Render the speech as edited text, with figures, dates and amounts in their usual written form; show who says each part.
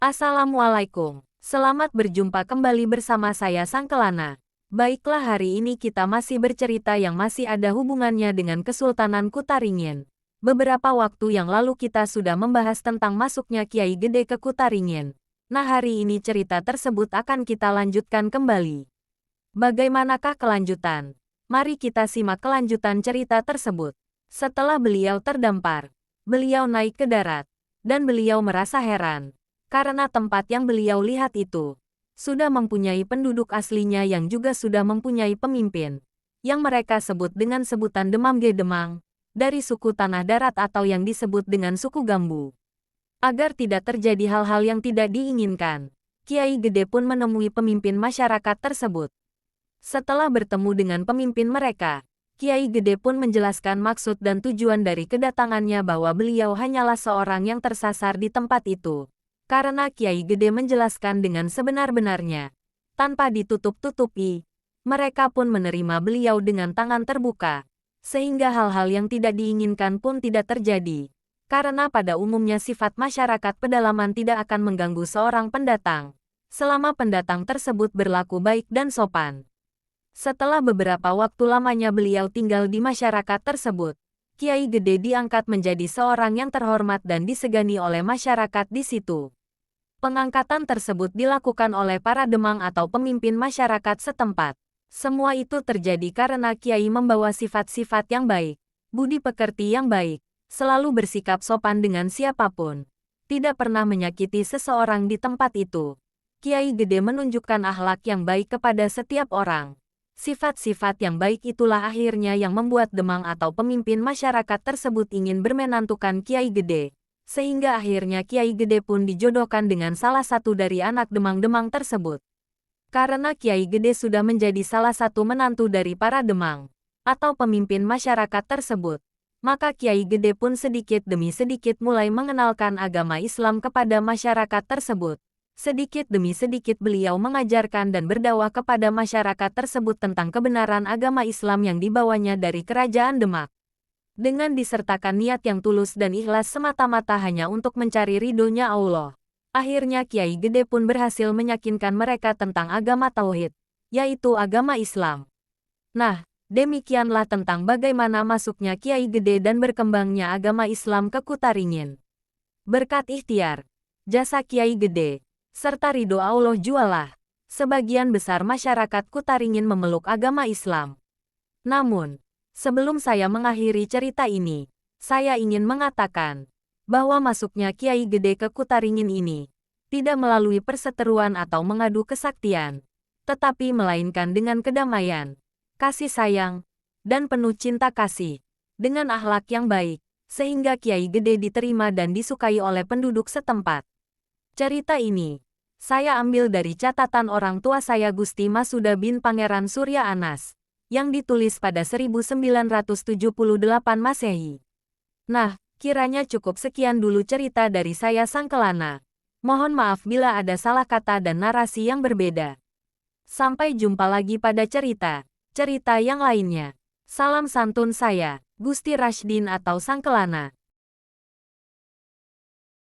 Speaker 1: Assalamualaikum. Selamat berjumpa kembali bersama saya Sang Kelana. Baiklah, hari ini kita masih bercerita yang masih ada hubungannya dengan Kesultanan Kutaringin. Beberapa waktu yang lalu kita sudah membahas tentang masuknya Kiai Gede ke Kutaringin. Nah, hari ini cerita tersebut akan kita lanjutkan kembali. Bagaimanakah kelanjutan? Mari kita simak kelanjutan cerita tersebut. Setelah beliau terdampar, beliau naik ke darat, dan beliau merasa heran. Karena tempat yang beliau lihat itu sudah mempunyai penduduk aslinya yang juga sudah mempunyai pemimpin, yang mereka sebut dengan sebutan Demam Ge Demang, dari suku Tanah Darat atau yang disebut dengan suku Gambu. Agar tidak terjadi hal-hal yang tidak diinginkan, Kiai Gede pun menemui pemimpin masyarakat tersebut. Setelah bertemu dengan pemimpin mereka, Kiai Gede pun menjelaskan maksud dan tujuan dari kedatangannya bahwa beliau hanyalah seorang yang tersasar di tempat itu. Karena Kiai Gede menjelaskan dengan sebenar-benarnya, tanpa ditutup-tutupi, mereka pun menerima beliau dengan tangan terbuka, sehingga hal-hal yang tidak diinginkan pun tidak terjadi. Karena pada umumnya sifat masyarakat pedalaman tidak akan mengganggu seorang pendatang, selama pendatang tersebut berlaku baik dan sopan. Setelah beberapa waktu lamanya beliau tinggal di masyarakat tersebut, Kiai Gede diangkat menjadi seorang yang terhormat dan disegani oleh masyarakat di situ. Pengangkatan tersebut dilakukan oleh para demang atau pemimpin masyarakat setempat. Semua itu terjadi karena Kiai membawa sifat-sifat yang baik, budi pekerti yang baik, selalu bersikap sopan dengan siapapun, tidak pernah menyakiti seseorang di tempat itu. Kiai Gede menunjukkan akhlak yang baik kepada setiap orang. Sifat-sifat yang baik itulah akhirnya yang membuat demang atau pemimpin masyarakat tersebut ingin bermenantukan Kiai Gede. Sehingga akhirnya Kiai Gede pun dijodohkan dengan salah satu dari anak demang-demang tersebut. Karena Kiai Gede sudah menjadi salah satu menantu dari para demang, atau pemimpin masyarakat tersebut, maka Kiai Gede pun sedikit demi sedikit mulai mengenalkan agama Islam kepada masyarakat tersebut. Sedikit demi sedikit beliau mengajarkan dan berdakwah kepada masyarakat tersebut tentang kebenaran agama Islam yang dibawanya dari Kerajaan Demak. Dengan disertakan niat yang tulus dan ikhlas semata-mata hanya untuk mencari ridhonya Allah. Akhirnya Kiai Gede pun berhasil meyakinkan mereka tentang agama Tauhid, yaitu agama Islam. Nah, demikianlah tentang bagaimana masuknya Kiai Gede dan berkembangnya agama Islam ke Kutaringin. Berkat ikhtiar, jasa Kiai Gede, serta ridho Allah jualah, sebagian besar masyarakat Kutaringin memeluk agama Islam. Namun, sebelum saya mengakhiri cerita ini, saya ingin mengatakan bahwa masuknya Kiai Gede ke Kutaringin ini tidak melalui perseteruan atau mengadu kesaktian, tetapi melainkan dengan kedamaian, kasih sayang, dan penuh cinta kasih, dengan akhlak yang baik, sehingga Kiai Gede diterima dan disukai oleh penduduk setempat. Cerita ini saya ambil dari catatan orang tua saya Gusti Masuda bin Pangeran Surya Anas, yang ditulis pada 1978 Masehi. Nah, kiranya cukup sekian dulu cerita dari saya Sang Kelana. Mohon maaf bila ada salah kata dan narasi yang berbeda. Sampai jumpa lagi pada cerita yang lainnya. Salam santun saya, Gusti Rashdin atau Sang Kelana.